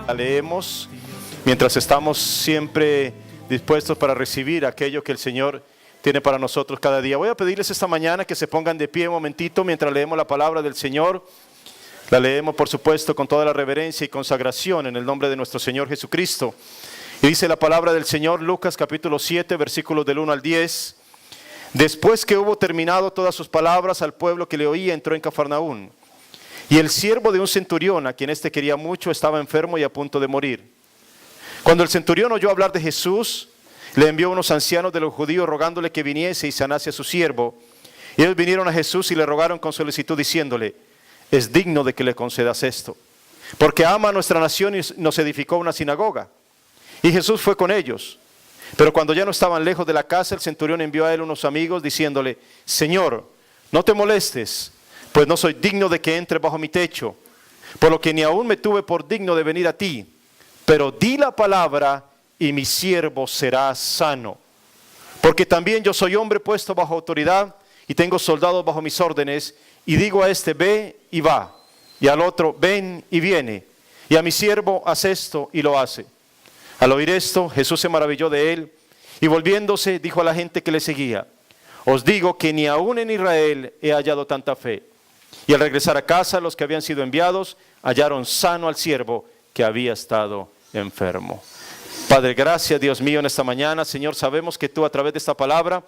La leemos mientras estamos siempre dispuestos para recibir aquello que el Señor tiene para nosotros cada día. Voy a pedirles esta mañana que se pongan de pie un momentito mientras leemos la palabra del Señor. La leemos, por supuesto, con toda la reverencia y consagración en el nombre de nuestro Señor Jesucristo. Y dice la palabra del Señor, Lucas capítulo 7, versículos del 1 al 10. Después que hubo terminado todas sus palabras al pueblo que le oía, entró en Cafarnaún. Y el siervo de un centurión, a quien éste quería mucho, estaba enfermo y a punto de morir. Cuando el centurión oyó hablar de Jesús, le envió unos ancianos de los judíos rogándole que viniese y sanase a su siervo. Y ellos vinieron a Jesús y le rogaron con solicitud diciéndole: es digno de que le concedas esto, porque ama a nuestra nación y nos edificó una sinagoga. Y Jesús fue con ellos. Pero cuando ya no estaban lejos de la casa, el centurión envió a él unos amigos diciéndole: Señor, no te molestes, pues no soy digno de que entre bajo mi techo, por lo que ni aún me tuve por digno de venir a ti. Pero di la palabra y mi siervo será sano. Porque también yo soy hombre puesto bajo autoridad y tengo soldados bajo mis órdenes, y digo a este: ve y va, y al otro: ven y viene, y a mi siervo: haz esto, y lo hace. Al oír esto, Jesús se maravilló de él, y volviéndose dijo a la gente que le seguía: os digo que ni aún en Israel he hallado tanta fe. Y al regresar a casa, los que habían sido enviados hallaron sano al siervo que había estado enfermo. Padre, gracias, Dios mío, en esta mañana. Señor, sabemos que tú a través de esta palabra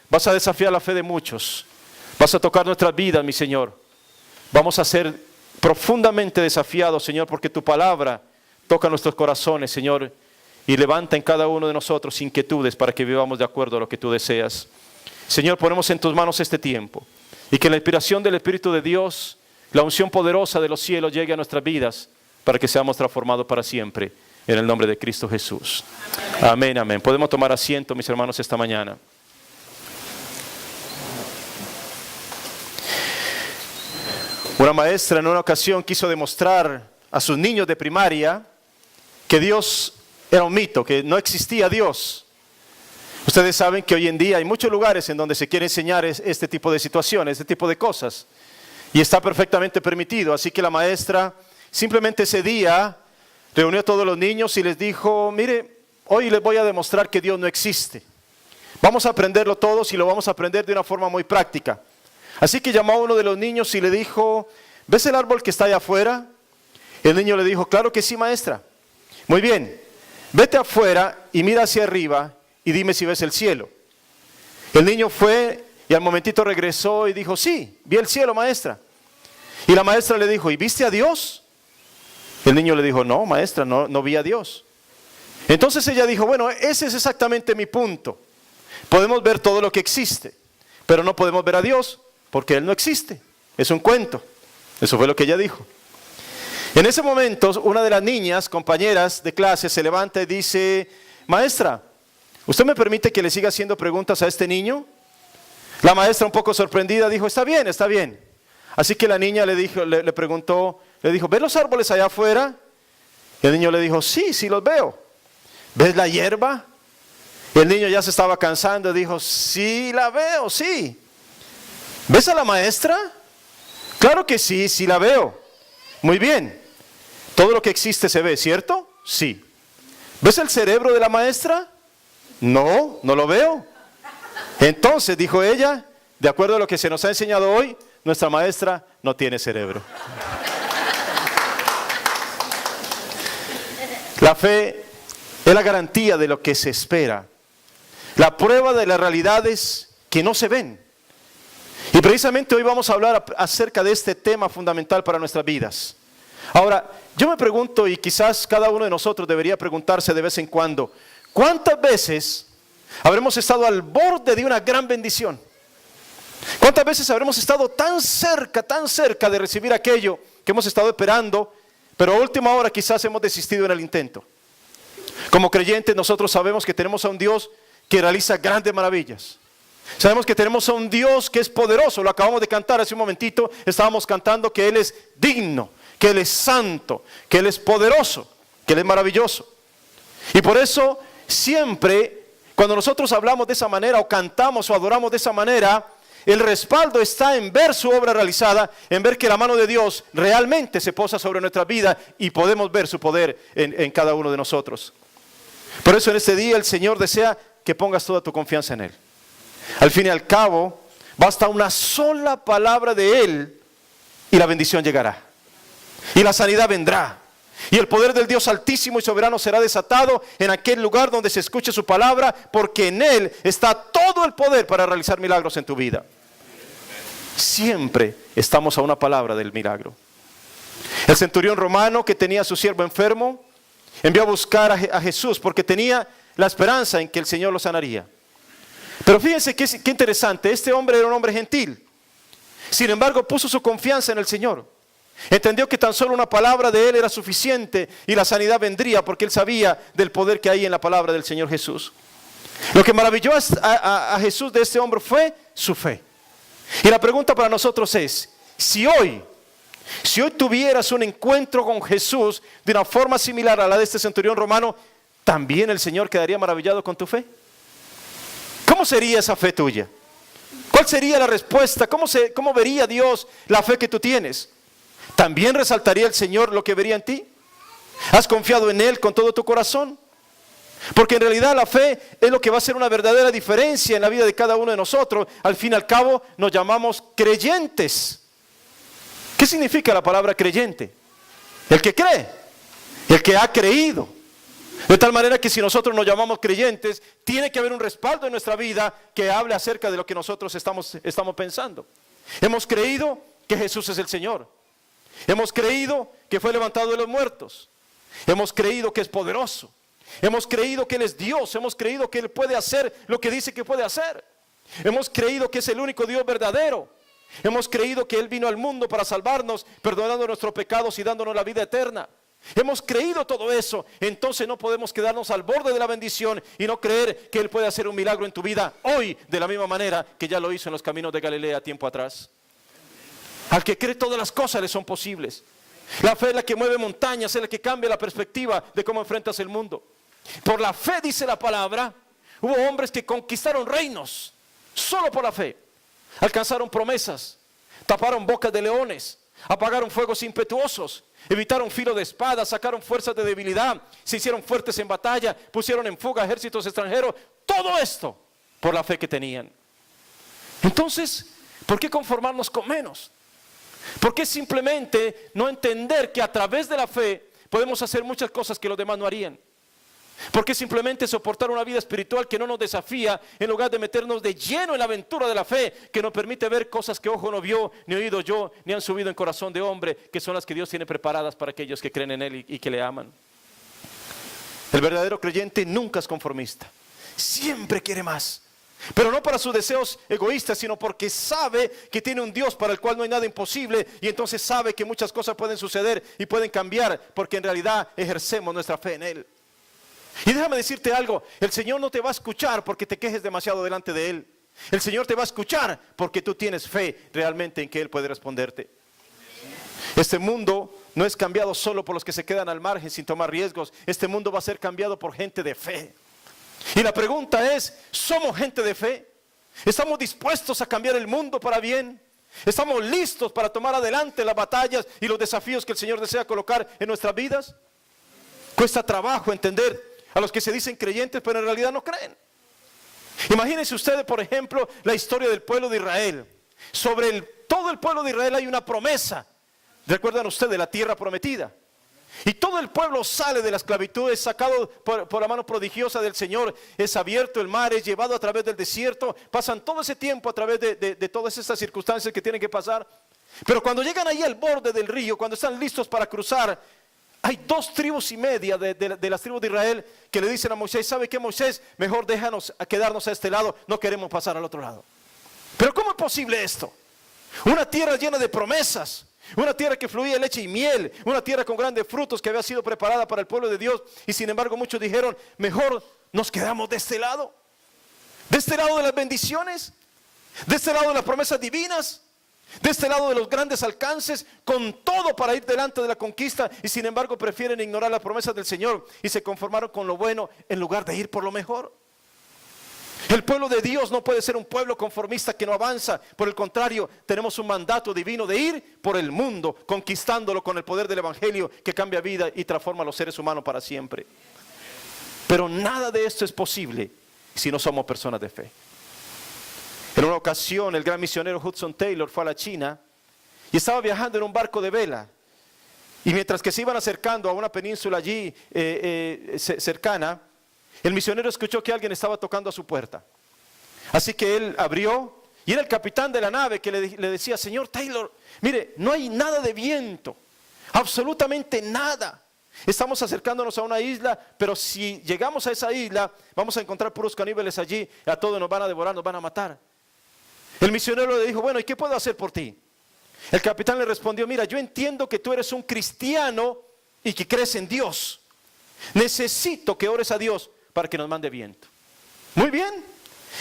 vas a desafiar la fe de muchos. Vas a tocar nuestras vidas, mi Señor. Vamos a ser profundamente desafiados, Señor, porque tu palabra toca nuestros corazones, Señor, y levanta en cada uno de nosotros inquietudes para que vivamos de acuerdo a lo que tú deseas. Señor, ponemos en tus manos este tiempo, y que la inspiración del Espíritu de Dios, la unción poderosa de los cielos llegue a nuestras vidas para que seamos transformados para siempre, en el nombre de Cristo Jesús. Amén, amén. Podemos tomar asiento, mis hermanos, esta mañana. Una maestra en una ocasión quiso demostrar a sus niños de primaria que Dios era un mito, que no existía Dios. Ustedes saben que hoy en día hay muchos lugares en donde se quiere enseñar este tipo de situaciones, este tipo de cosas. Y está perfectamente permitido. Así que la maestra simplemente ese día reunió a todos los niños y les dijo: mire, hoy les voy a demostrar que Dios no existe. Vamos a aprenderlo todos y lo vamos a aprender de una forma muy práctica. Así que llamó a uno de los niños y le dijo: ¿ves el árbol que está allá afuera? El niño le dijo: claro que sí, maestra. Muy bien, vete afuera y mira hacia arriba y dime si ves el cielo. El niño fue y al momentito regresó y dijo: sí, vi el cielo, maestra. Y la maestra le dijo: ¿y viste a Dios? El niño le dijo: no, maestra, no vi a Dios. Entonces ella dijo: bueno, ese es exactamente mi punto. Podemos ver todo lo que existe, pero no podemos ver a Dios porque Él no existe. Es un cuento. Eso fue lo que ella dijo. En ese momento, una de las niñas, compañeras de clase, se levanta y dice: maestra, ¿usted me permite que le siga haciendo preguntas a este niño? La maestra, un poco sorprendida, dijo: está bien, está bien. Así que la niña le dijo, le preguntó, le dijo: ¿ves los árboles allá afuera? Y el niño le dijo: sí, sí los veo. ¿Ves la hierba? Y el niño ya se estaba cansando y dijo: sí, la veo, sí. ¿Ves a la maestra? Claro que sí, sí la veo. Muy bien. Todo lo que existe se ve, ¿cierto? Sí. ¿Ves el cerebro de la maestra? No, no lo veo. Entonces, dijo ella, de acuerdo a lo que se nos ha enseñado hoy, nuestra maestra no tiene cerebro. La fe es la garantía de lo que se espera, la prueba de las realidades que no se ven. Y precisamente hoy vamos a hablar acerca de este tema fundamental para nuestras vidas. Ahora, yo me pregunto, y quizás cada uno de nosotros debería preguntarse de vez en cuando: ¿cuántas veces habremos estado al borde de una gran bendición? ¿Cuántas veces habremos estado tan cerca de recibir aquello que hemos estado esperando, pero a última hora quizás hemos desistido en el intento? Como creyentes nosotros sabemos que tenemos a un Dios que realiza grandes maravillas. Sabemos que tenemos a un Dios que es poderoso. Lo acabamos de cantar hace un momentito. Estábamos cantando que Él es digno, que Él es santo, que Él es poderoso, que Él es maravilloso. Y por eso siempre cuando nosotros hablamos de esa manera o cantamos o adoramos de esa manera, el respaldo está en ver su obra realizada, en ver que la mano de Dios realmente se posa sobre nuestra vida y podemos ver su poder en cada uno de nosotros. Por eso en este día el Señor desea que pongas toda tu confianza en Él. Al fin y al cabo, basta una sola palabra de Él y la bendición llegará. Y la sanidad vendrá. Y el poder del Dios Altísimo y Soberano será desatado en aquel lugar donde se escuche su palabra, porque en Él está todo el poder para realizar milagros en tu vida. Siempre estamos a una palabra del milagro. El centurión romano que tenía a su siervo enfermo, envió a buscar a Jesús porque tenía la esperanza en que el Señor lo sanaría. Pero fíjense qué interesante, este hombre era un hombre gentil. Sin embargo, puso su confianza en el Señor. Entendió que tan solo una palabra de Él era suficiente y la sanidad vendría porque Él sabía del poder que hay en la palabra del Señor Jesús. Lo que maravilló a Jesús de este hombre fue su fe. Y la pregunta para nosotros es, si hoy tuvieras un encuentro con Jesús de una forma similar a la de este centurión romano, ¿también el Señor quedaría maravillado con tu fe? ¿Cómo sería esa fe tuya? ¿Cuál sería la respuesta? ¿Cómo vería Dios la fe que tú tienes? ¿También resaltaría el Señor lo que vería en ti? ¿Has confiado en Él con todo tu corazón? Porque en realidad la fe es lo que va a hacer una verdadera diferencia en la vida de cada uno de nosotros. Al fin y al cabo nos llamamos creyentes. ¿Qué significa la palabra creyente? El que cree, el que ha creído. De tal manera que si nosotros nos llamamos creyentes, tiene que haber un respaldo en nuestra vida que hable acerca de lo que nosotros estamos pensando. Hemos creído que Jesús es el Señor. Hemos creído que fue levantado de los muertos. Hemos creído que es poderoso. Hemos creído que Él es Dios. Hemos creído que Él puede hacer lo que dice que puede hacer. Hemos creído que es el único Dios verdadero. Hemos creído que Él vino al mundo para salvarnos, perdonando nuestros pecados y dándonos la vida eterna. Hemos creído todo eso. Entonces no podemos quedarnos al borde de la bendición y no creer que Él puede hacer un milagro en tu vida hoy, de la misma manera que ya lo hizo en los caminos de Galilea tiempo atrás. Al que cree, todas las cosas le son posibles. La fe es la que mueve montañas, es la que cambia la perspectiva de cómo enfrentas el mundo. Por la fe, dice la palabra, hubo hombres que conquistaron reinos solo por la fe. Alcanzaron promesas, taparon bocas de leones, apagaron fuegos impetuosos, evitaron filo de espada, sacaron fuerzas de debilidad, se hicieron fuertes en batalla, pusieron en fuga ejércitos extranjeros. Todo esto por la fe que tenían. Entonces, ¿por qué conformarnos con menos? ¿Por qué simplemente no entender que a través de la fe podemos hacer muchas cosas que los demás no harían? ¿Por qué simplemente soportar una vida espiritual que no nos desafía en lugar de meternos de lleno en la aventura de la fe que nos permite ver cosas que ojo no vio, ni oído yo, ni han subido en corazón de hombre, que son las que Dios tiene preparadas para aquellos que creen en Él y que le aman? El verdadero creyente nunca es conformista, siempre quiere más. Pero no para sus deseos egoístas, sino porque sabe que tiene un Dios para el cual no hay nada imposible. Y entonces sabe que muchas cosas pueden suceder y pueden cambiar, porque en realidad ejercemos nuestra fe en Él. Y déjame decirte algo, el Señor no te va a escuchar porque te quejes demasiado delante de Él. El Señor te va a escuchar porque tú tienes fe realmente en que Él puede responderte. Este mundo no es cambiado solo por los que se quedan al margen sin tomar riesgos. Este mundo va a ser cambiado por gente de fe. Y la pregunta es, ¿somos gente de fe? ¿Estamos dispuestos a cambiar el mundo para bien? ¿Estamos listos para tomar adelante las batallas y los desafíos que el Señor desea colocar en nuestras vidas? Cuesta trabajo entender a los que se dicen creyentes, pero en realidad no creen. Imagínense ustedes, por ejemplo, la historia del pueblo de Israel. Sobre todo el pueblo de Israel hay una promesa. ¿Recuerdan ustedes la tierra prometida? Y todo el pueblo sale de la esclavitud, es sacado por la mano prodigiosa del Señor, es abierto el mar, es llevado a través del desierto, pasan todo ese tiempo a través de todas estas circunstancias que tienen que pasar. Pero cuando llegan ahí al borde del río, cuando están listos para cruzar, hay 2,5 tribus de las tribus de Israel que le dicen a Moisés, ¿sabe qué, Moisés? Mejor déjanos quedarnos a este lado, no queremos pasar al otro lado. Pero ¿cómo es posible esto? Una tierra llena de promesas. Una tierra que fluía leche y miel, una tierra con grandes frutos que había sido preparada para el pueblo de Dios. Y sin embargo muchos dijeron, mejor nos quedamos de este lado de las bendiciones, de este lado de las promesas divinas, de este lado de los grandes alcances, con todo para ir delante de la conquista. Y sin embargo prefieren ignorar las promesas del Señor y se conformaron con lo bueno en lugar de ir por lo mejor. El pueblo de Dios no puede ser un pueblo conformista que no avanza. Por el contrario, tenemos un mandato divino de ir por el mundo, conquistándolo con el poder del evangelio que cambia vida y transforma a los seres humanos para siempre. Pero nada de esto es posible si no somos personas de fe. En una ocasión, el gran misionero Hudson Taylor fue a la China y estaba viajando en un barco de vela. Y mientras que se iban acercando a una península allí cercana, el misionero escuchó que alguien estaba tocando a su puerta. Así que él abrió y era el capitán de la nave que le decía: señor Taylor, mire, no hay nada de viento, absolutamente nada. Estamos acercándonos a una isla, pero si llegamos a esa isla, vamos a encontrar puros caníbales allí, a todos nos van a devorar, nos van a matar. El misionero le dijo: bueno, ¿y qué puedo hacer por ti? El capitán le respondió: mira, yo entiendo que tú eres un cristiano y que crees en Dios. Necesito que ores a Dios para que nos mande viento. Muy bien.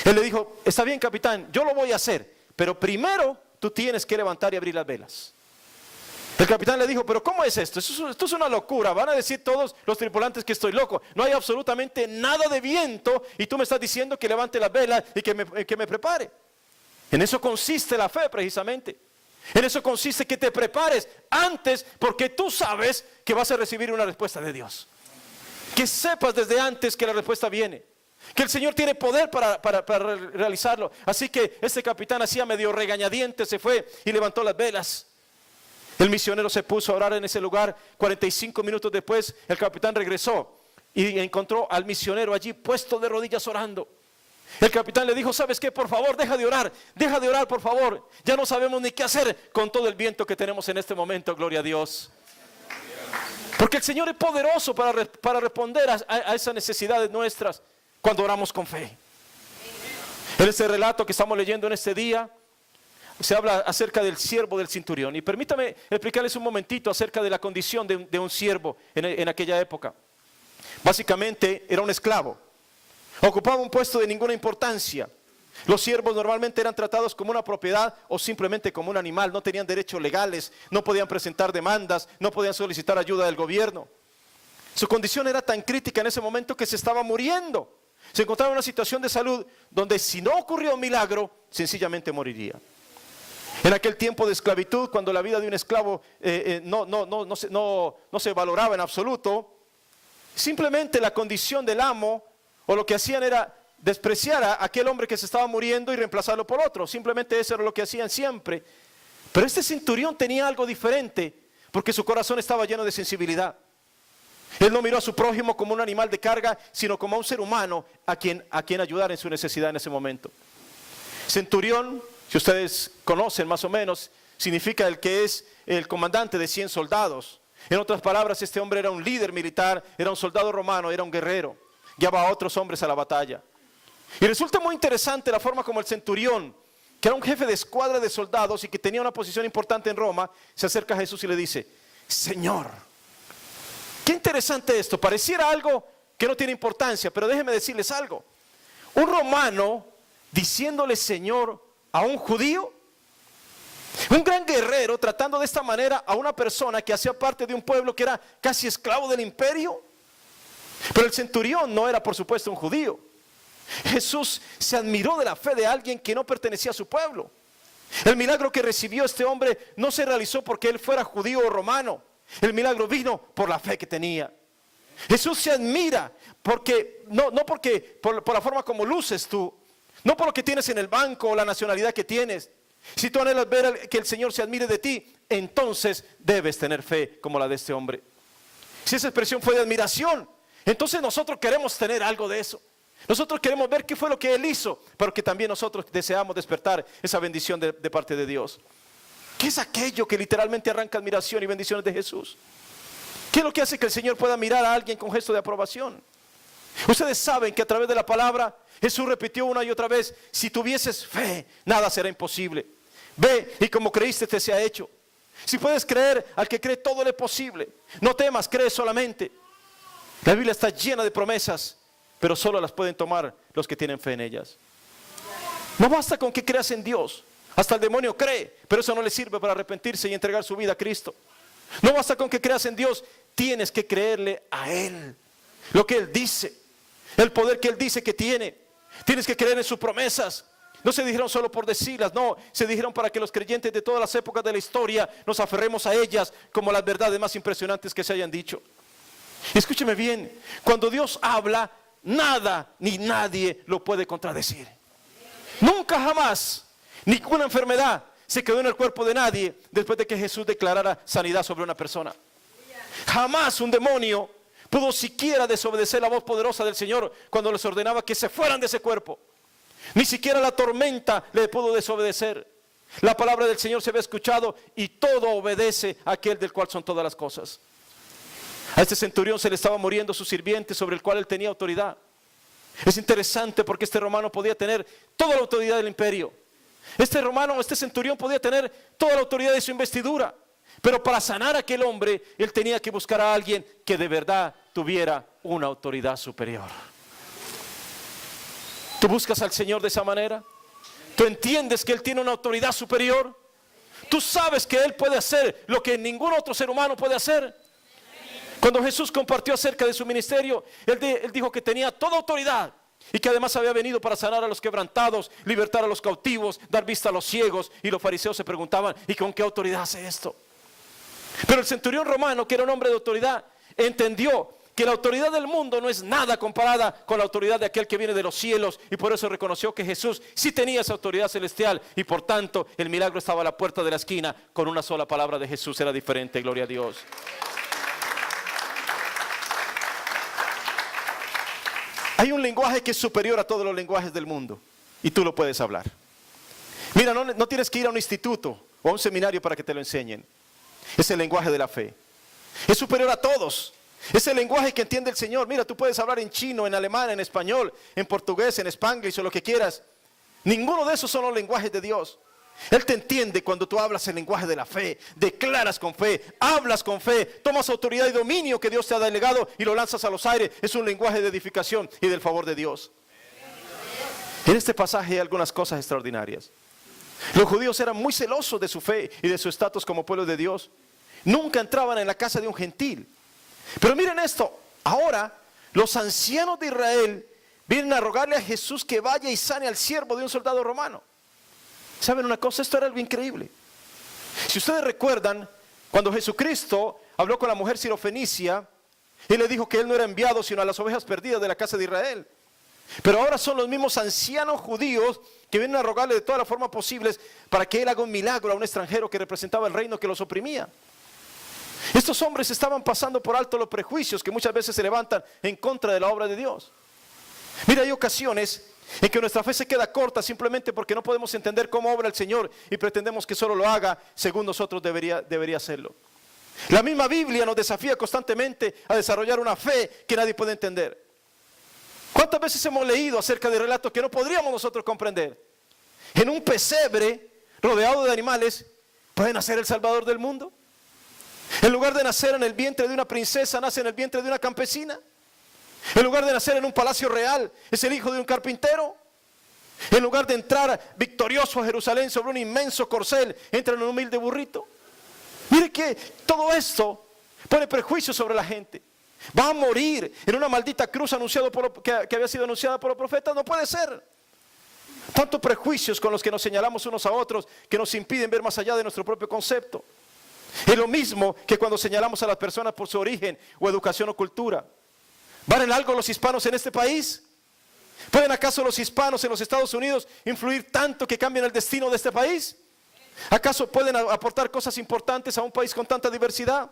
Él le dijo: está bien, capitán, yo lo voy a hacer, pero primero tú tienes que levantar y abrir las velas. El capitán le dijo: pero ¿cómo es esto? Esto es una locura. Van a decir todos los tripulantes que estoy loco. No hay absolutamente nada de viento y tú me estás diciendo que levante las velas y que me prepare. En eso consiste la fe, precisamente. En eso consiste que te prepares antes, porque tú sabes que vas a recibir una respuesta de Dios. Que sepas desde antes que la respuesta viene, que el Señor tiene poder para realizarlo. Así que este capitán, hacía medio regañadiente, se fue y levantó las velas. El misionero se puso a orar en ese lugar. 45 minutos después, el capitán regresó y encontró al misionero allí puesto de rodillas orando. El capitán le dijo: ¿sabes qué? Por favor, deja de orar, por favor. Ya no sabemos ni qué hacer con todo el viento que tenemos en este momento, gloria a Dios. Porque el Señor es poderoso para responder a esas necesidades nuestras cuando oramos con fe. En este relato que estamos leyendo en este día, se habla acerca del siervo del centurión. Y permítame explicarles un momentito acerca de la condición de un siervo en aquella época. Básicamente era un esclavo. Ocupaba un puesto de ninguna importancia. Los siervos normalmente eran tratados como una propiedad o simplemente como un animal. No tenían derechos legales, no podían presentar demandas, no podían solicitar ayuda del gobierno. Su condición era tan crítica en ese momento que se estaba muriendo. Se encontraba en una situación de salud donde, si no ocurría un milagro, sencillamente moriría. En aquel tiempo de esclavitud, cuando la vida de un esclavo no se valoraba en absoluto, simplemente la condición del amo o lo que hacían era despreciar a aquel hombre que se estaba muriendo y reemplazarlo por otro. Simplemente eso era lo que hacían siempre. Pero este centurión tenía algo diferente, porque su corazón estaba lleno de sensibilidad. Él no miró a su prójimo como un animal de carga, sino como a un ser humano a quien ayudar en su necesidad en ese momento. Centurión, si ustedes conocen más o menos, significa el que es el comandante de 100 soldados. En otras palabras, este hombre era un líder militar, era un soldado romano, era un guerrero. Guiaba a otros hombres a la batalla. Y resulta muy interesante la forma como el centurión, que era un jefe de escuadra de soldados y que tenía una posición importante en Roma, se acerca a Jesús y le dice: Señor. Qué interesante esto. Pareciera algo que no tiene importancia, pero déjenme decirles algo. Un romano diciéndole Señor a un judío, un gran guerrero tratando de esta manera a una persona que hacía parte de un pueblo que era casi esclavo del imperio. Pero el centurión no era, por supuesto, un judío. Jesús se admiró de la fe de alguien que no pertenecía a su pueblo. El milagro que recibió este hombre no se realizó porque él fuera judío o romano. El milagro vino por la fe que tenía. Jesús se admira porque no porque por la forma como luces tú, no por lo que tienes en el banco o la nacionalidad que tienes. Si tú anhelas ver que el Señor se admire de ti, entonces debes tener fe como la de este hombre. Si esa expresión fue de admiración, entonces nosotros queremos tener algo de eso. Nosotros queremos ver qué fue lo que Él hizo, pero que también nosotros deseamos despertar esa bendición de parte de Dios. ¿Qué es aquello que literalmente arranca admiración y bendiciones de Jesús? ¿Qué es lo que hace que el Señor pueda mirar a alguien con gesto de aprobación? Ustedes saben que a través de la palabra Jesús repitió una y otra vez: si tuvieses fe, nada será imposible. Ve y como creíste te sea hecho. Si puedes creer, al que cree todo le es posible. No temas, cree solamente. La Biblia está llena de promesas, pero solo las pueden tomar los que tienen fe en ellas. No basta con que creas en Dios. Hasta el demonio cree, pero eso no le sirve para arrepentirse y entregar su vida a Cristo. No basta con que creas en Dios, tienes que creerle a Él. Lo que Él dice, el poder que Él dice que tiene. Tienes que creer en sus promesas. No se dijeron solo por decirlas, no, se dijeron para que los creyentes de todas las épocas de la historia nos aferremos a ellas como las verdades más impresionantes que se hayan dicho. Y escúcheme bien, cuando Dios habla, nada ni nadie lo puede contradecir. Nunca jamás, ninguna enfermedad se quedó en el cuerpo de nadie después de que Jesús declarara sanidad sobre una persona. Jamás un demonio pudo siquiera desobedecer la voz poderosa del Señor cuando les ordenaba que se fueran de ese cuerpo. Ni siquiera la tormenta le pudo desobedecer. La palabra del Señor se había escuchado y todo obedece a aquel del cual son todas las cosas. A este centurión se le estaba muriendo su sirviente sobre el cual él tenía autoridad. Es interesante porque este romano podía tener toda la autoridad del imperio. Este centurión podía tener toda la autoridad de su investidura. Pero para sanar a aquel hombre, él tenía que buscar a alguien que de verdad tuviera una autoridad superior. ¿Tú buscas al Señor de esa manera? ¿Tú entiendes que Él tiene una autoridad superior? ¿Tú sabes que Él puede hacer lo que ningún otro ser humano puede hacer? Cuando Jesús compartió acerca de su ministerio, Él dijo que tenía toda autoridad y que además había venido para sanar a los quebrantados, libertar a los cautivos, dar vista a los ciegos. Y los fariseos se preguntaban, ¿y con qué autoridad hace esto? Pero el centurión romano, que era un hombre de autoridad, entendió que la autoridad del mundo no es nada comparada con la autoridad de aquel que viene de los cielos, y por eso reconoció que Jesús sí tenía esa autoridad celestial, y por tanto el milagro estaba a la puerta de la esquina. Con una sola palabra de Jesús era diferente. Gloria a Dios. Hay un lenguaje que es superior a todos los lenguajes del mundo, y tú lo puedes hablar. Mira, no tienes que ir a un instituto o a un seminario para que te lo enseñen. Es el lenguaje de la fe. Es superior a todos. Es el lenguaje que entiende el Señor. Mira, tú puedes hablar en chino, en alemán, en español, en portugués, en spanglish o lo que quieras. Ninguno de esos son los lenguajes de Dios. Él te entiende cuando tú hablas el lenguaje de la fe, declaras con fe, hablas con fe, tomas autoridad y dominio que Dios te ha delegado y lo lanzas a los aires. Es un lenguaje de edificación y del favor de Dios. En este pasaje hay algunas cosas extraordinarias. Los judíos eran muy celosos de su fe y de su estatus como pueblo de Dios. Nunca entraban en la casa de un gentil. Pero miren esto, ahora los ancianos de Israel vienen a rogarle a Jesús que vaya y sane al siervo de un soldado romano. ¿Saben una cosa? Esto era algo increíble. Si ustedes recuerdan, cuando Jesucristo habló con la mujer sirofenicia, Él le dijo que Él no era enviado sino a las ovejas perdidas de la casa de Israel. Pero ahora son los mismos ancianos judíos que vienen a rogarle de todas las formas posibles para que Él haga un milagro a un extranjero que representaba el reino que los oprimía. Estos hombres estaban pasando por alto los prejuicios que muchas veces se levantan en contra de la obra de Dios. Mira, hay ocasiones en que nuestra fe se queda corta simplemente porque no podemos entender cómo obra el Señor y pretendemos que solo lo haga según nosotros debería hacerlo. La misma Biblia nos desafía constantemente a desarrollar una fe que nadie puede entender. ¿Cuántas veces hemos leído acerca de relatos que no podríamos nosotros comprender? En un pesebre rodeado de animales, ¿puede nacer el Salvador del mundo? En lugar de nacer en el vientre de una princesa, nace en el vientre de una campesina. En lugar de nacer en un palacio real, es el hijo de un carpintero. En lugar de entrar victorioso a Jerusalén sobre un inmenso corcel, entra en un humilde burrito. Mire que todo esto pone prejuicios sobre la gente. Va a morir en una maldita cruz que había sido anunciada por los profetas. No puede ser. Tantos prejuicios con los que nos señalamos unos a otros que nos impiden ver más allá de nuestro propio concepto. Es lo mismo que cuando señalamos a las personas por su origen o educación o cultura. ¿Valen algo los hispanos en este país? ¿Pueden acaso los hispanos en los Estados Unidos influir tanto que cambien el destino de este país? ¿Acaso pueden aportar cosas importantes a un país con tanta diversidad?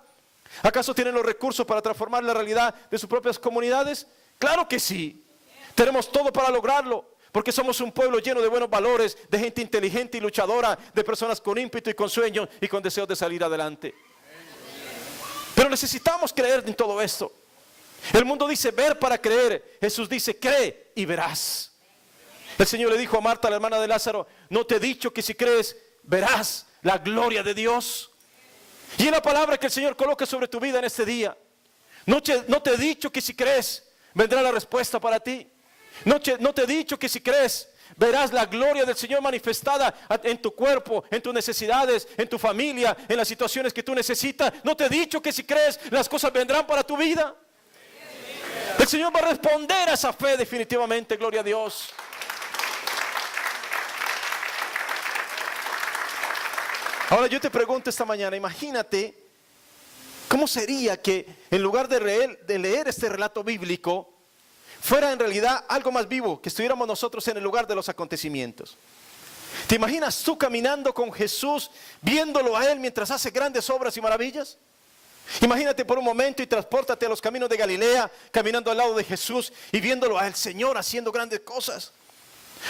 ¿Acaso tienen los recursos para transformar la realidad de sus propias comunidades? Claro que sí. Tenemos todo para lograrlo, porque somos un pueblo lleno de buenos valores, de gente inteligente y luchadora, de personas con ímpetu y con sueños y con deseos de salir adelante. Pero necesitamos creer en todo esto. El mundo dice ver para creer. Jesús dice cree y verás. El Señor le dijo a Marta, la hermana de Lázaro, ¿no te he dicho que si crees verás la gloria de Dios? Y en la palabra que el Señor coloque sobre tu vida en este día, no te he dicho que si crees vendrá la respuesta para ti. No te he dicho que si crees verás la gloria del Señor manifestada en tu cuerpo, en tus necesidades, en tu familia, en las situaciones que tú necesitas. No te he dicho que si crees las cosas vendrán para tu vida. El Señor va a responder a esa fe definitivamente, gloria a Dios. Ahora yo te pregunto esta mañana, imagínate cómo sería que en lugar de leer este relato bíblico, fuera en realidad algo más vivo, que estuviéramos nosotros en el lugar de los acontecimientos. ¿Te imaginas tú caminando con Jesús, viéndolo a Él mientras hace grandes obras y maravillas? Imagínate por un momento y transpórtate a los caminos de Galilea, caminando al lado de Jesús y viéndolo al Señor haciendo grandes cosas.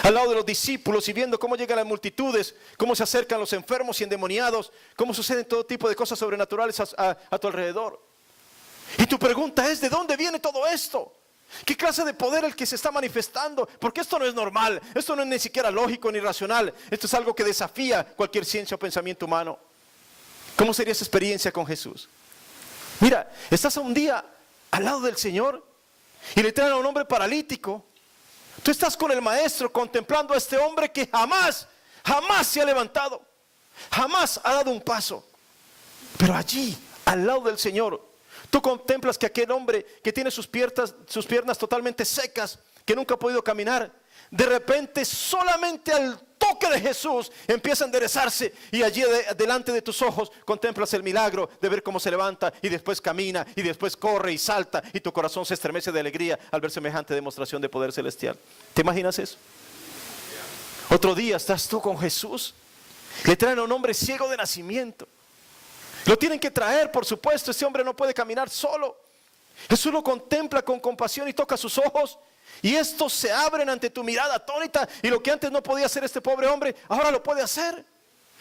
Al lado de los discípulos y viendo cómo llegan las multitudes, cómo se acercan los enfermos y endemoniados, cómo suceden todo tipo de cosas sobrenaturales a tu alrededor. Y tu pregunta es, ¿de dónde viene todo esto? ¿Qué clase de poder el que se está manifestando? Porque esto no es normal, esto no es ni siquiera lógico ni racional. Esto es algo que desafía cualquier ciencia o pensamiento humano. ¿Cómo sería esa experiencia con Jesús? Mira, estás un día al lado del Señor y le traen a un hombre paralítico. Tú estás con el maestro contemplando a este hombre que jamás se ha levantado, jamás ha dado un paso. Pero allí, al lado del Señor, tú contemplas que aquel hombre que tiene sus piernas totalmente secas, que nunca ha podido caminar, de repente solamente al toque de Jesús empieza a enderezarse y allí delante de tus ojos contemplas el milagro de ver cómo se levanta y después camina y después corre y salta y tu corazón se estremece de alegría al ver semejante demostración de poder celestial. ¿Te imaginas eso? Otro día estás tú con Jesús, le traen a un hombre ciego de nacimiento. Lo tienen que traer, por supuesto, ese hombre no puede caminar solo. Jesús lo contempla con compasión y toca sus ojos y estos se abren ante tu mirada atónita y lo que antes no podía hacer este pobre hombre, ahora lo puede hacer.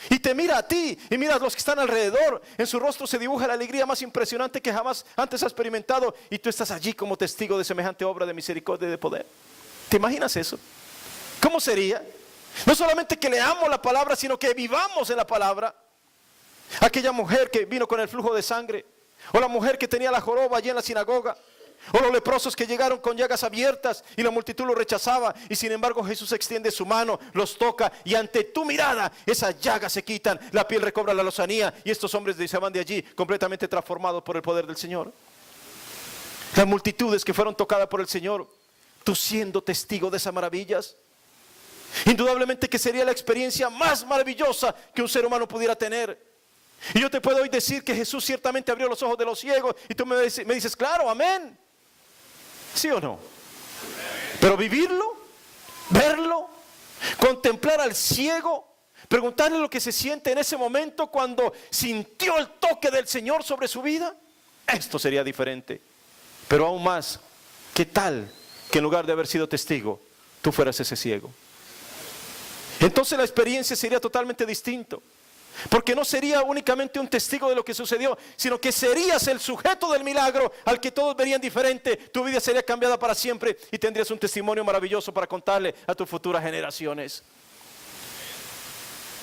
Y te mira a ti y mira a los que están alrededor. En su rostro se dibuja la alegría más impresionante que jamás antes ha experimentado y tú estás allí como testigo de semejante obra de misericordia y de poder. ¿Te imaginas eso? ¿Cómo sería? No solamente que leamos la palabra, sino que vivamos en la palabra. Aquella mujer que vino con el flujo de sangre, o la mujer que tenía la joroba allí en la sinagoga, o los leprosos que llegaron con llagas abiertas y la multitud los rechazaba y sin embargo Jesús extiende su mano, los toca y ante tu mirada esas llagas se quitan, la piel recobra la lozanía y estos hombres se van de allí completamente transformados por el poder del Señor. Las multitudes que fueron tocadas por el Señor, tú siendo testigo de esas maravillas. Indudablemente que sería la experiencia más maravillosa que un ser humano pudiera tener. Y yo te puedo hoy decir que Jesús ciertamente abrió los ojos de los ciegos y tú me dices, claro, amén. ¿Sí o no? Pero vivirlo, verlo, contemplar al ciego, preguntarle lo que se siente en ese momento cuando sintió el toque del Señor sobre su vida, esto sería diferente. Pero aún más, ¿qué tal que en lugar de haber sido testigo, tú fueras ese ciego? Entonces la experiencia sería totalmente distinta. Porque no sería únicamente un testigo de lo que sucedió, sino que serías el sujeto del milagro al que todos verían diferente. Tu vida sería cambiada para siempre y tendrías un testimonio maravilloso para contarle a tus futuras generaciones.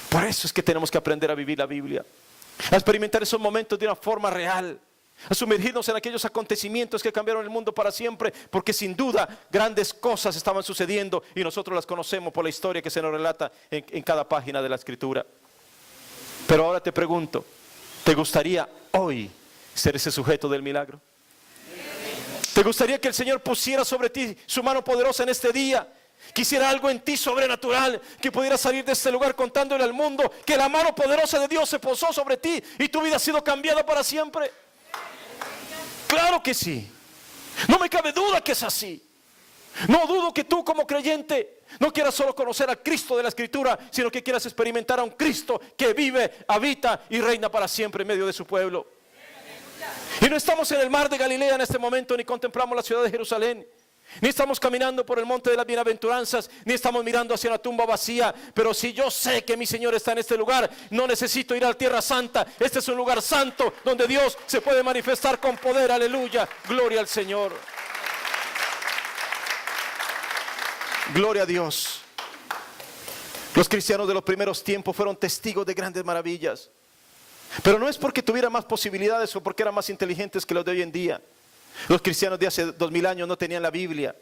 Por eso es que tenemos que aprender a vivir la Biblia, a experimentar esos momentos de una forma real, a sumergirnos en aquellos acontecimientos que cambiaron el mundo para siempre, porque sin duda grandes cosas estaban sucediendo y nosotros las conocemos por la historia que se nos relata en cada página de la Escritura. Pero ahora te pregunto, ¿te gustaría hoy ser ese sujeto del milagro? ¿Te gustaría que el Señor pusiera sobre ti su mano poderosa en este día? Quisiera algo en ti sobrenatural, que pudieras salir de este lugar contándole al mundo que la mano poderosa de Dios se posó sobre ti y tu vida ha sido cambiada para siempre. Claro que sí. No me cabe duda que es así. No dudo que tú como creyente no quieras solo conocer al Cristo de la Escritura, sino que quieras experimentar a un Cristo que vive, habita y reina para siempre en medio de su pueblo. Y no estamos en el mar de Galilea en este momento, ni contemplamos la ciudad de Jerusalén, ni estamos caminando por el monte de las bienaventuranzas, ni estamos mirando hacia una tumba vacía. Pero si yo sé que mi Señor está en este lugar, no necesito ir a la tierra santa. Este es un lugar santo donde Dios se puede manifestar con poder. Aleluya, gloria al Señor. Gloria a Dios. Los cristianos de los primeros tiempos fueron testigos de grandes maravillas, pero no es porque tuvieran más posibilidades o porque eran más inteligentes que los de hoy en día. Los cristianos de hace 2000 años no tenían la Biblia,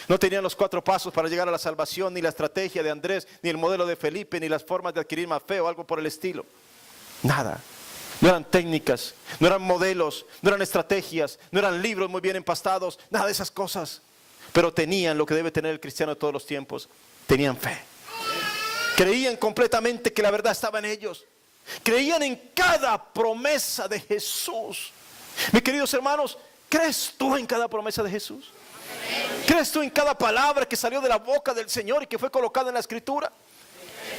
no tenían los 4 pasos para llegar a la salvación, ni la estrategia de Andrés, ni el modelo de Felipe, ni las formas de adquirir más fe o algo por el estilo. Nada. No eran técnicas, no eran modelos, no eran estrategias, no eran libros muy bien empastados, nada de esas cosas. Pero tenían lo que debe tener el cristiano de todos los tiempos. Tenían fe. Creían completamente que la verdad estaba en ellos. Creían en cada promesa de Jesús. Mis queridos hermanos, ¿crees tú en cada promesa de Jesús? ¿Crees tú en cada palabra que salió de la boca del Señor y que fue colocada en la Escritura?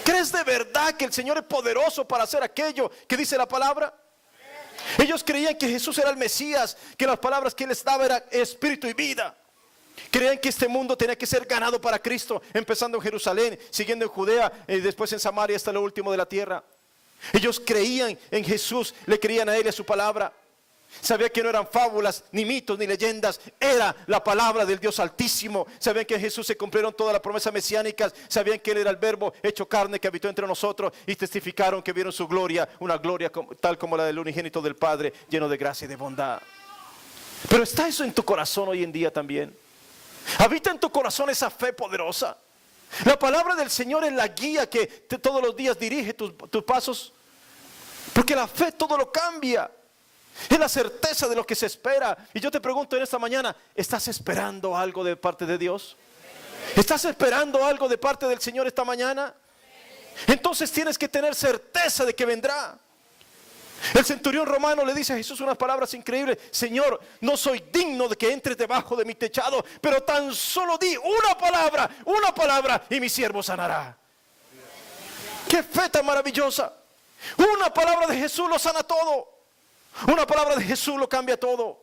¿Crees de verdad que el Señor es poderoso para hacer aquello que dice la palabra? Ellos creían que Jesús era el Mesías, que las palabras que Él les daba eran espíritu y vida. Creían que este mundo tenía que ser ganado para Cristo, empezando en Jerusalén, siguiendo en Judea y después en Samaria hasta lo último de la tierra. Ellos creían en Jesús, le creían a Él y a su palabra. Sabían que no eran fábulas, ni mitos, ni leyendas. Era la palabra del Dios Altísimo. Sabían que en Jesús se cumplieron todas las promesas mesiánicas. Sabían que Él era el verbo hecho carne que habitó entre nosotros. Y testificaron que vieron su gloria, una gloria tal como la del unigénito del Padre, lleno de gracia y de bondad. Pero ¿está eso en tu corazón hoy en día también? ¿Habita en tu corazón esa fe poderosa? La palabra del Señor es la guía que todos los días dirige tus pasos. Porque la fe todo lo cambia. Es la certeza de lo que se espera. Y yo te pregunto en esta mañana, ¿estás esperando algo de parte de Dios? ¿Estás esperando algo de parte del Señor esta mañana? Entonces tienes que tener certeza de que vendrá. El centurión romano le dice a Jesús unas palabras increíbles: Señor, no soy digno de que entres debajo de mi techado, pero tan solo di una palabra y mi siervo sanará. ¡Qué fe tan maravillosa! Una palabra de Jesús lo sana todo. Una palabra de Jesús lo cambia todo.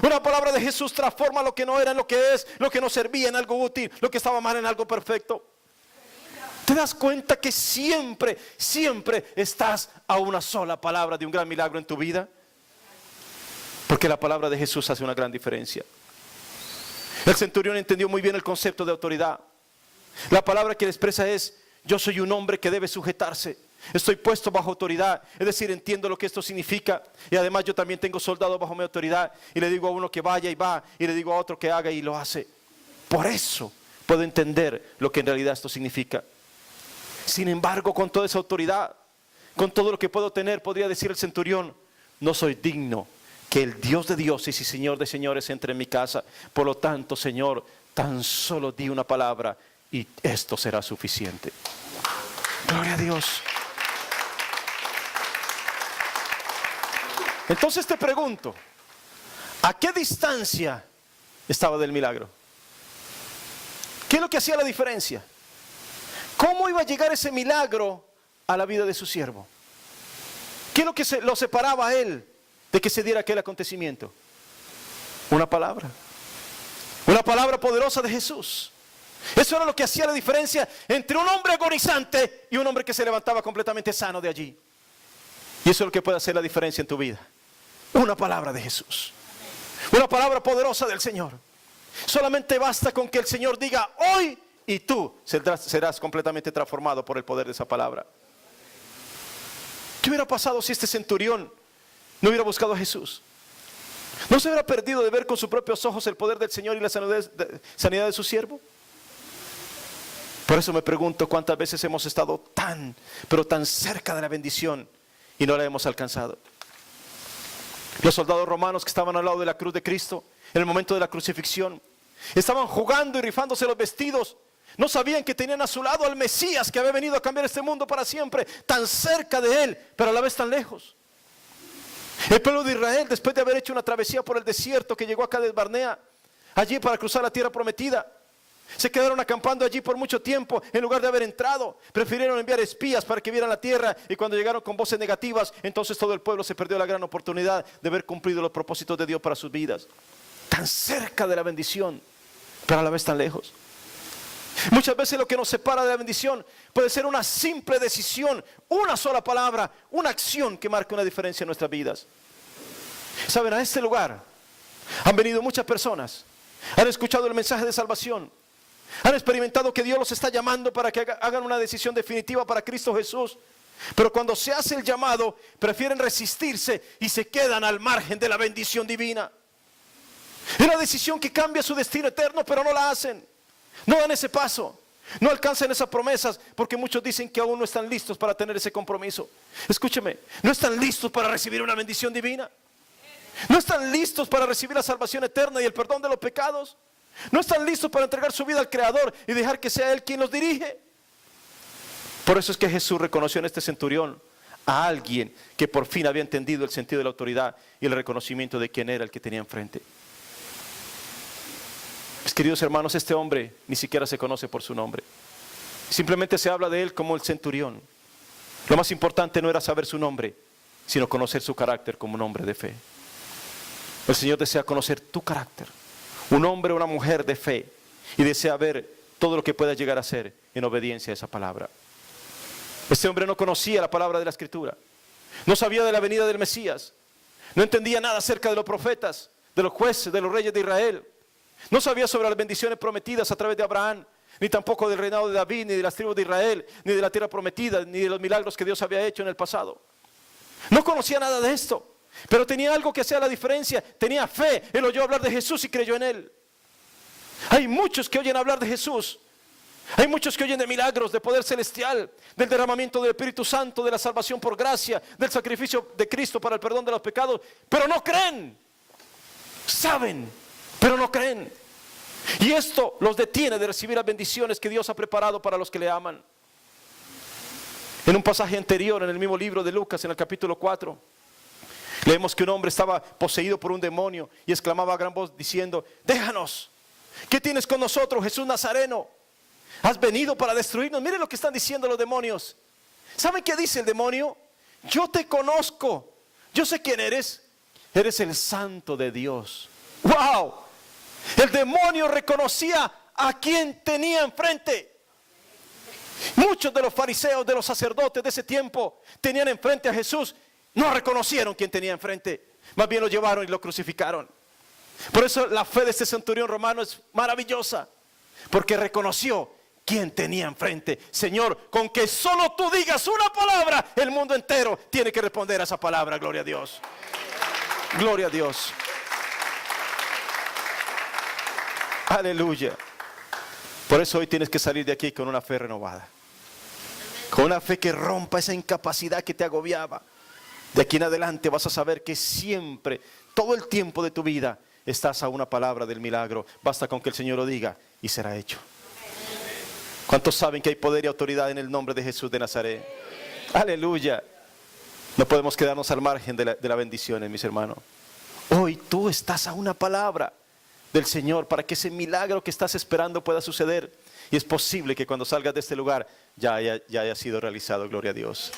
Una palabra de Jesús transforma lo que no era en lo que es, lo que no servía en algo útil, lo que estaba mal en algo perfecto. ¿Te das cuenta que siempre estás a una sola palabra de un gran milagro en tu vida? Porque la palabra de Jesús hace una gran diferencia. El centurión entendió muy bien el concepto de autoridad. La palabra que le expresa es: yo soy un hombre que debe sujetarse. Estoy puesto bajo autoridad, es decir, entiendo lo que esto significa. Y además yo también tengo soldados bajo mi autoridad. Y le digo a uno que vaya y va, y le digo a otro que haga y lo hace. Por eso puedo entender lo que en realidad esto significa. Sin embargo, con toda esa autoridad, con todo lo que puedo tener, podría decir el centurión: no soy digno que el Dios de dioses y Señor de señores entre en mi casa. Por lo tanto, Señor, tan solo di una palabra y esto será suficiente. Gloria a Dios. Entonces te pregunto, ¿a qué distancia estaba del milagro? ¿Qué es lo que hacía la diferencia? ¿Cómo iba a llegar ese milagro a la vida de su siervo? ¿Qué es lo que lo separaba a él de que se diera aquel acontecimiento? Una palabra poderosa de Jesús. Eso era lo que hacía la diferencia entre un hombre agonizante y un hombre que se levantaba completamente sano de allí. Y eso es lo que puede hacer la diferencia en tu vida. Una palabra de Jesús. Una palabra poderosa del Señor. Solamente basta con que el Señor diga hoy, y tú serás completamente transformado por el poder de esa palabra. ¿Qué hubiera pasado si este centurión no hubiera buscado a Jesús? ¿No se hubiera perdido de ver con sus propios ojos el poder del Señor y la sanidad de su siervo? Por eso me pregunto cuántas veces hemos estado pero tan cerca de la bendición y no la hemos alcanzado. Los soldados romanos que estaban al lado de la cruz de Cristo en el momento de la crucifixión estaban jugando y rifándose los vestidos. No sabían que tenían a su lado al Mesías que había venido a cambiar este mundo para siempre, tan cerca de Él, pero a la vez tan lejos. El pueblo de Israel, después de haber hecho una travesía por el desierto que llegó a Cades Barnea, allí para cruzar la tierra prometida, se quedaron acampando allí por mucho tiempo. En lugar de haber entrado, prefirieron enviar espías para que vieran la tierra. Y cuando llegaron con voces negativas, entonces todo el pueblo se perdió la gran oportunidad de haber cumplido los propósitos de Dios para sus vidas. Tan cerca de la bendición, pero a la vez tan lejos. Muchas veces lo que nos separa de la bendición puede ser una simple decisión, una sola palabra, una acción que marque una diferencia en nuestras vidas. Saben, a este lugar han venido muchas personas, han escuchado el mensaje de salvación, han experimentado que Dios los está llamando para que hagan una decisión definitiva para Cristo Jesús. Pero cuando se hace el llamado, prefieren resistirse y se quedan al margen de la bendición divina. Es una decisión que cambia su destino eterno, pero no la hacen. No dan ese paso, no alcanzan esas promesas, porque muchos dicen que aún no están listos para tener ese compromiso. Escúcheme, no están listos para recibir una bendición divina. No están listos para recibir la salvación eterna y el perdón de los pecados. No están listos para entregar su vida al Creador y dejar que sea Él quien los dirige. Por eso es que Jesús reconoció en este centurión a alguien que por fin había entendido el sentido de la autoridad y el reconocimiento de quién era el que tenía enfrente. Mis queridos hermanos, este hombre ni siquiera se conoce por su nombre. Simplemente se habla de él como el centurión. Lo más importante no era saber su nombre, sino conocer su carácter como un hombre de fe. El Señor desea conocer tu carácter, un hombre o una mujer de fe, y desea ver todo lo que pueda llegar a ser en obediencia a esa palabra. Este hombre no conocía la palabra de la Escritura, no sabía de la venida del Mesías, no entendía nada acerca de los profetas, de los jueces, de los reyes de Israel, no sabía sobre las bendiciones prometidas a través de Abraham, ni tampoco del reinado de David, ni de las tribus de Israel, ni de la tierra prometida, ni de los milagros que Dios había hecho en el pasado. No conocía nada de esto, pero tenía algo que hacía la diferencia. Tenía fe. Él oyó hablar de Jesús y creyó en Él. Hay muchos que oyen hablar de Jesús. Hay muchos que oyen de milagros, de poder celestial, del derramamiento del Espíritu Santo, de la salvación por gracia, del sacrificio de Cristo para el perdón de los pecados, pero no creen. Saben, pero no creen. Y esto los detiene de recibir las bendiciones que Dios ha preparado para los que le aman. En un pasaje anterior, en el mismo libro de Lucas, en el capítulo 4, leemos que un hombre estaba poseído por un demonio y exclamaba a gran voz diciendo: déjanos, ¿qué tienes con nosotros, Jesús Nazareno? ¿Has venido para destruirnos? Miren lo que están diciendo los demonios. ¿Saben qué dice el demonio? Yo te conozco, yo sé quién eres. Eres el Santo de Dios. ¡Wow! El demonio reconocía a quien tenía enfrente. Muchos de los fariseos, de los sacerdotes de ese tiempo, tenían enfrente a Jesús. No reconocieron quién tenía enfrente, más bien lo llevaron y lo crucificaron. Por eso la fe de este centurión romano es maravillosa, porque reconoció quién tenía enfrente. Señor, con que solo tú digas una palabra, el mundo entero tiene que responder a esa palabra. Gloria a Dios. Gloria a Dios. Aleluya. Por eso hoy tienes que salir de aquí con una fe renovada, con una fe que rompa esa incapacidad que te agobiaba. De aquí en adelante vas a saber que siempre, todo el tiempo de tu vida, estás a una palabra del milagro. Basta con que el Señor lo diga y será hecho. ¿Cuántos saben que hay poder y autoridad en el nombre de Jesús de Nazaret? Aleluya. No podemos quedarnos al margen de la bendición, mis hermanos. Hoy tú estás a una palabra del Señor para que ese milagro que estás esperando pueda suceder. Y es posible que cuando salgas de este lugar ya haya sido realizado. Gloria a Dios.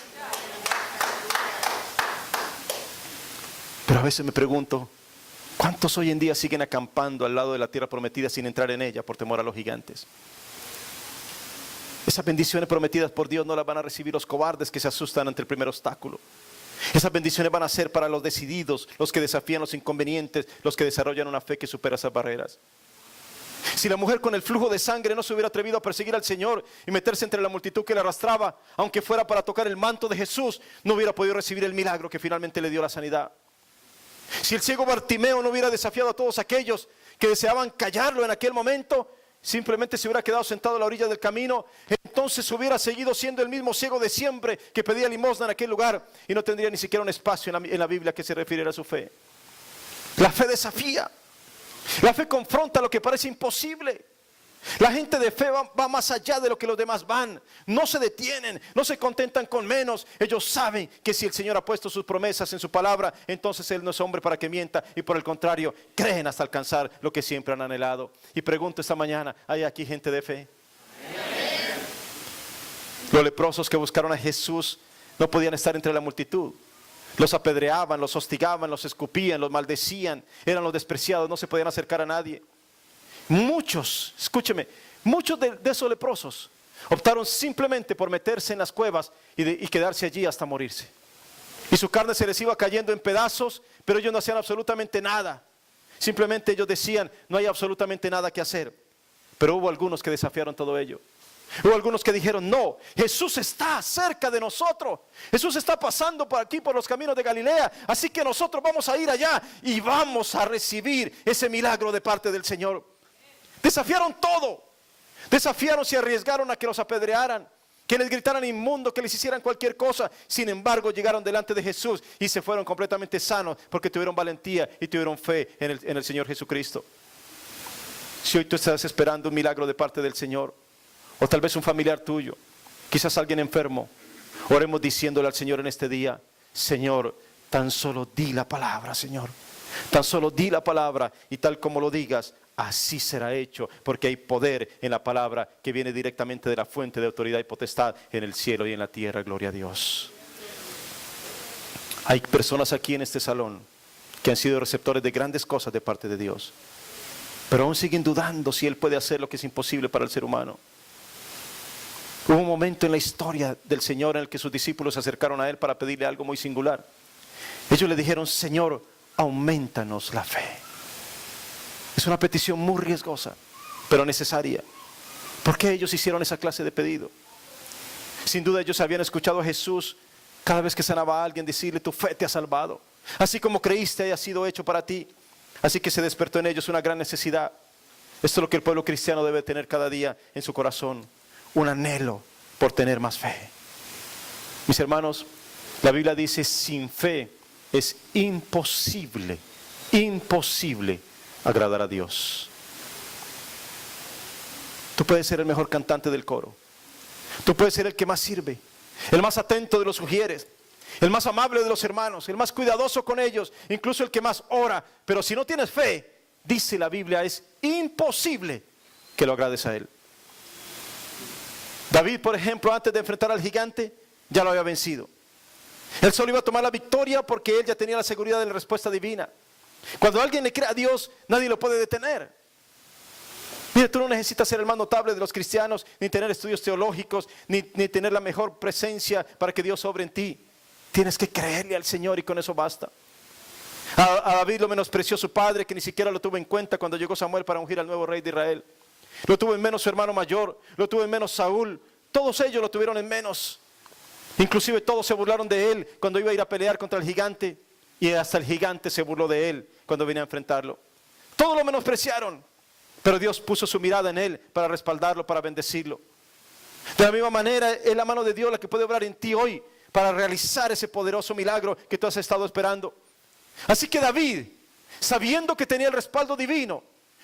Pero a veces me pregunto, ¿cuántos hoy en día siguen acampando al lado de la tierra prometida sin entrar en ella por temor a los gigantes? Esas bendiciones prometidas por Dios no las van a recibir los cobardes que se asustan ante el primer obstáculo. Esas bendiciones van a ser para los decididos, los que desafían los inconvenientes, los que desarrollan una fe que supera esas barreras. Si la mujer con el flujo de sangre no se hubiera atrevido a perseguir al Señor y meterse entre la multitud que le arrastraba, aunque fuera para tocar el manto de Jesús, no hubiera podido recibir el milagro que finalmente le dio la sanidad. Si el ciego Bartimeo no hubiera desafiado a todos aquellos que deseaban callarlo en aquel momento, simplemente se hubiera quedado sentado a la orilla del camino, entonces hubiera seguido siendo el mismo ciego de siempre que pedía limosna en aquel lugar y no tendría ni siquiera un espacio en la Biblia que se refiriera a su fe. La fe desafía, la fe confronta lo que parece imposible. La gente de fe va más allá de lo que los demás van. No se detienen, no se contentan con menos. Ellos saben que si el Señor ha puesto sus promesas en su palabra, entonces Él no es hombre para que mienta. Y por el contrario, creen hasta alcanzar lo que siempre han anhelado. Y pregunto esta mañana, ¿hay aquí gente de fe? Amén. Los leprosos que buscaron a Jesús no podían estar entre la multitud. Los apedreaban, los hostigaban, los escupían, los maldecían. Eran los despreciados, no se podían acercar a nadie. Muchos, escúcheme, muchos de esos leprosos optaron simplemente por meterse en las cuevas y quedarse allí hasta morirse. Y su carne se les iba cayendo en pedazos, pero ellos no hacían absolutamente nada. Simplemente ellos decían, no hay absolutamente nada que hacer. Pero hubo algunos que desafiaron todo ello. Hubo algunos que dijeron, no, Jesús está cerca de nosotros. Jesús está pasando por aquí, por los caminos de Galilea. Así que nosotros vamos a ir allá y vamos a recibir ese milagro de parte del Señor. Desafiaron todo. Desafiaron, se arriesgaron a que los apedrearan, que les gritaran inmundo, que les hicieran cualquier cosa. Sin embargo, llegaron delante de Jesús y se fueron completamente sanos porque tuvieron valentía y tuvieron fe en el Señor Jesucristo. Si hoy tú estás esperando un milagro de parte del Señor, o tal vez un familiar tuyo, quizás alguien enfermo, Oremos diciéndole al Señor en este día: Señor, tan solo di la palabra, Señor. Tan solo di la palabra y tal como lo digas, así será hecho, porque hay poder en la palabra que viene directamente de la fuente de autoridad y potestad en el cielo y en la tierra. Gloria a Dios. Hay personas aquí en este salón que han sido receptores de grandes cosas de parte de Dios, pero aún siguen dudando si Él puede hacer lo que es imposible para el ser humano. Hubo un momento en la historia del Señor en el que sus discípulos se acercaron a Él para pedirle algo muy singular. Ellos le dijeron: Señor, aumentanos la fe. Es una petición muy riesgosa, pero necesaria. ¿Por qué ellos hicieron esa clase de pedido? Sin duda ellos habían escuchado a Jesús cada vez que sanaba a alguien decirle: tu fe te ha salvado. Así como creíste haya sido hecho para ti. Así que se despertó en ellos una gran necesidad. Esto es lo que el pueblo cristiano debe tener cada día en su corazón: un anhelo por tener más fe. Mis hermanos, la Biblia dice: sin fe es imposible agradar a Dios. Tú puedes ser el mejor cantante del coro, tú puedes ser el que más sirve, el más atento de los sugieres, el más amable de los hermanos, el más cuidadoso con ellos, incluso el que más ora. Pero si no tienes fe, dice la Biblia, es imposible que lo agrades a Él. David, por ejemplo, antes de enfrentar al gigante, ya lo había vencido. Él solo iba a tomar la victoria porque él ya tenía la seguridad de la respuesta divina. Cuando alguien le cree a Dios, nadie lo puede detener. Mire, tú no necesitas ser el más notable de los cristianos, ni tener estudios teológicos, ni tener la mejor presencia para que Dios obre en ti. Tienes que creerle al Señor y con eso basta. A David lo menospreció su padre, que ni siquiera lo tuvo en cuenta cuando llegó Samuel para ungir al nuevo rey de Israel. Lo tuvo en menos su hermano mayor, lo tuvo en menos Saúl. Todos ellos lo tuvieron en menos. Inclusive todos se burlaron de él cuando iba a ir a pelear contra el gigante. Y hasta el gigante se burló de él cuando venía a enfrentarlo. Todos lo menospreciaron, pero Dios puso su mirada en él para respaldarlo, para bendecirlo. De la misma manera, es la mano de Dios la que puede obrar en ti hoy para realizar ese poderoso milagro que tú has estado esperando. Así que David, sabiendo que tenía el respaldo divino,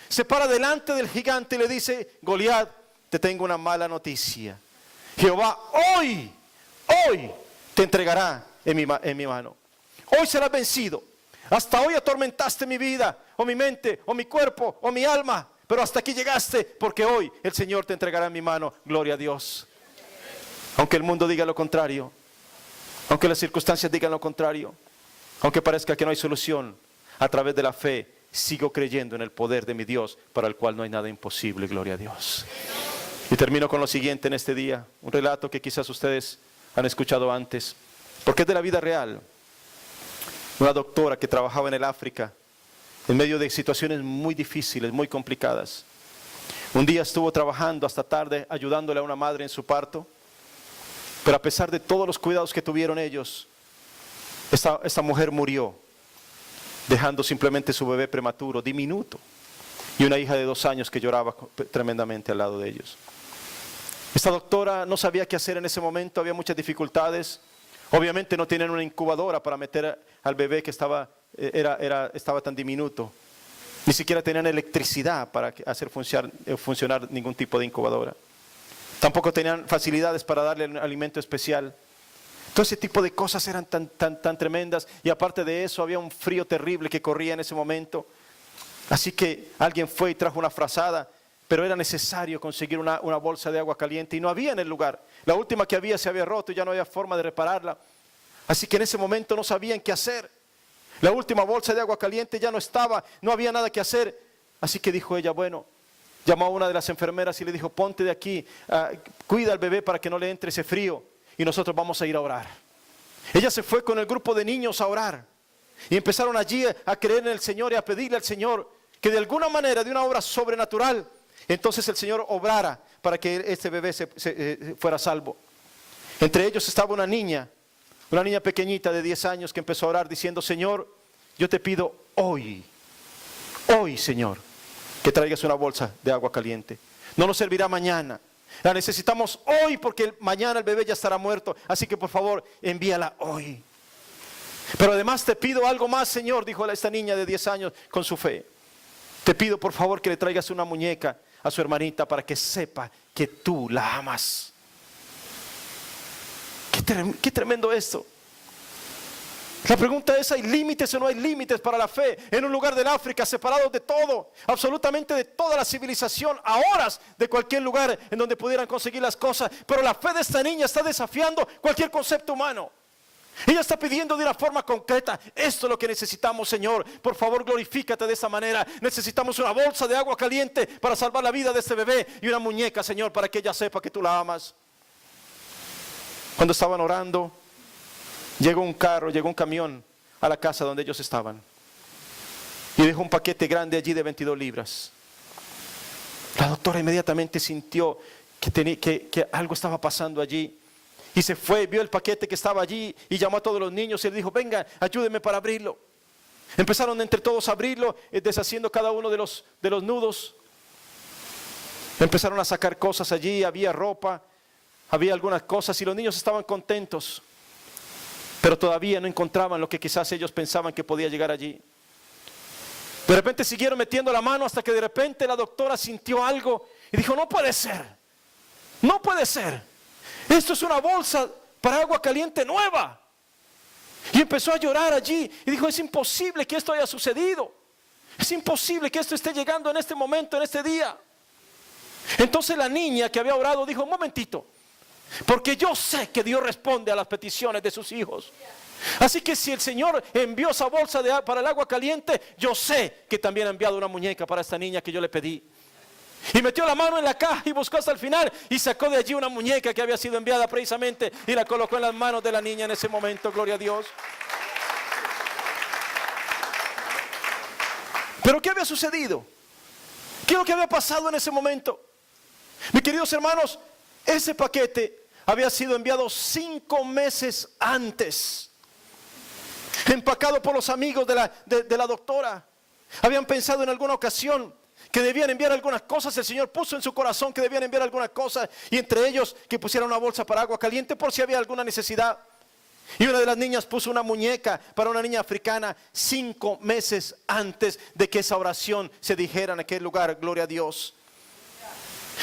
se para delante del gigante y le dice: Goliat, te tengo una mala noticia. Jehová hoy te entregará en mi mano. Hoy serás vencido. Hasta hoy atormentaste mi vida, o mi mente, o mi cuerpo, o mi alma, pero hasta aquí llegaste, porque hoy el Señor te entregará en mi mano. Gloria a Dios. Aunque el mundo diga lo contrario, aunque las circunstancias digan lo contrario, aunque parezca que no hay solución, a través de la fe sigo creyendo en el poder de mi Dios, para el cual no hay nada imposible. Gloria a Dios. Y termino con lo siguiente en este día, un relato que quizás ustedes han escuchado antes, porque es de la vida real. Una doctora que trabajaba en el África, en medio de situaciones muy difíciles, muy complicadas. Un día estuvo trabajando hasta tarde, ayudándole a una madre en su parto, pero a pesar de todos los cuidados que tuvieron ellos, esta mujer murió, dejando simplemente su bebé prematuro, diminuto, y una hija de 2 años que lloraba tremendamente al lado de ellos. Esta doctora no sabía qué hacer en ese momento, había muchas dificultades. Obviamente no tenían una incubadora para meter al bebé que estaba tan diminuto. Ni siquiera tenían electricidad para hacer funcionar ningún tipo de incubadora. Tampoco tenían facilidades para darle un alimento especial. Todo ese tipo de cosas eran tan tremendas. Y aparte de eso, había un frío terrible que corría en ese momento. Así que alguien fue y trajo una frazada, pero era necesario conseguir una bolsa de agua caliente y no había en el lugar. La última que había se había roto y ya no había forma de repararla. Así que en ese momento no sabían qué hacer. La última bolsa de agua caliente ya no estaba, no había nada que hacer. Así que dijo ella, bueno, llamó a una de las enfermeras y le dijo: ponte de aquí, cuida al bebé para que no le entre ese frío y nosotros vamos a ir a orar. Ella se fue con el grupo de niños a orar y empezaron allí a creer en el Señor y a pedirle al Señor que de alguna manera, de una obra sobrenatural, entonces el Señor obrara para que este bebé fuera salvo. Entre ellos estaba una niña pequeñita de 10 años que empezó a orar diciendo: Señor, yo te pido hoy, Señor, que traigas una bolsa de agua caliente. No nos servirá mañana. La necesitamos hoy porque mañana el bebé ya estará muerto. Así que por favor, envíala hoy. Pero además te pido algo más, Señor, dijo esta niña de 10 años con su fe. Te pido por favor que le traigas una muñeca a su hermanita para que sepa que tú la amas. Que Qué tremendo esto. La pregunta es, ¿hay límites o no hay límites para la fe? En un lugar del África, separados de todo, absolutamente de toda la civilización, a horas de cualquier lugar en donde pudieran conseguir las cosas. Pero la fe de esta niña está desafiando cualquier concepto humano. Ella está pidiendo de una forma concreta: esto es lo que necesitamos, Señor. Por favor, glorifícate de esta manera. Necesitamos una bolsa de agua caliente para salvar la vida de este bebé, y una muñeca, Señor, para que ella sepa que tú la amas. Cuando estaban orando, llegó un camión a la casa donde ellos estaban, y dejó un paquete grande allí de 22 libras. La doctora inmediatamente sintió que algo estaba pasando allí. Y se fue, vio el paquete que estaba allí y llamó a todos los niños y le dijo: venga, ayúdenme para abrirlo. Empezaron entre todos a abrirlo, deshaciendo cada uno de los nudos. Empezaron a sacar cosas allí, había ropa, había algunas cosas, y los niños estaban contentos. Pero todavía no encontraban lo que quizás ellos pensaban que podía llegar allí. De repente siguieron metiendo la mano, hasta que de repente la doctora sintió algo y dijo: no puede ser, no puede ser. Esto es una bolsa para agua caliente nueva. Y empezó a llorar allí y dijo: es imposible que esto haya sucedido. Es imposible que esto esté llegando en este momento, en este día. Entonces la niña que había orado dijo: un momentito, porque yo sé que Dios responde a las peticiones de sus hijos. Así que si el Señor envió esa bolsa para el agua caliente, yo sé que también ha enviado una muñeca para esta niña que yo le pedí. Y metió la mano en la caja y buscó hasta el final, y sacó de allí una muñeca que había sido enviada precisamente, y la colocó en las manos de la niña en ese momento. Gloria a Dios. Pero ¿qué había sucedido? ¿Qué es lo que había pasado en ese momento? Mis queridos hermanos, ese paquete había sido enviado 5 meses antes, empacado por los amigos de la doctora. Habían pensado en alguna ocasión que debían enviar algunas cosas. El Señor puso en su corazón que debían enviar algunas cosas, y entre ellos que pusieran una bolsa para agua caliente por si había alguna necesidad. Y una de las niñas puso una muñeca para una niña africana 5 meses antes de que esa oración se dijera en aquel lugar. Gloria a Dios.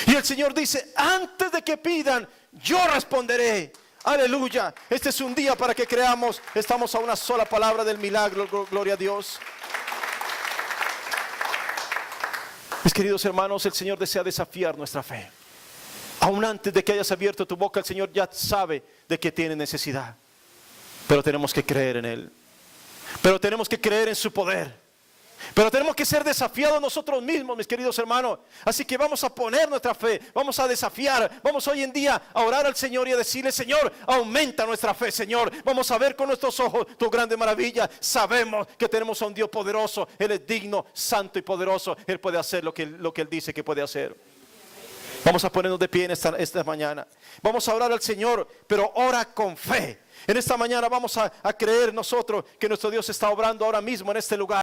Y el Señor dice: antes de que pidan, yo responderé. Aleluya. Este es un día para que creamos. Estamos a una sola palabra del milagro. Gloria a Dios. Mis queridos hermanos, el Señor desea desafiar nuestra fe. Aún antes de que hayas abierto tu boca, el Señor ya sabe de que tienes necesidad. Pero tenemos que creer en Él. Pero tenemos que creer en su poder. Pero tenemos que ser desafiados nosotros mismos, mis queridos hermanos. Así que vamos a poner nuestra fe, vamos a desafiar. Vamos hoy en día a orar al Señor y a decirle: Señor, aumenta nuestra fe, Señor. Vamos a ver con nuestros ojos tu grande maravilla. Sabemos que tenemos a un Dios poderoso. Él es digno, santo y poderoso. Él puede hacer lo que Él dice que puede hacer. Vamos a ponernos de pie en esta mañana. Vamos a orar al Señor, pero ora con fe. En esta mañana vamos a creer nosotros que nuestro Dios está obrando ahora mismo en este lugar.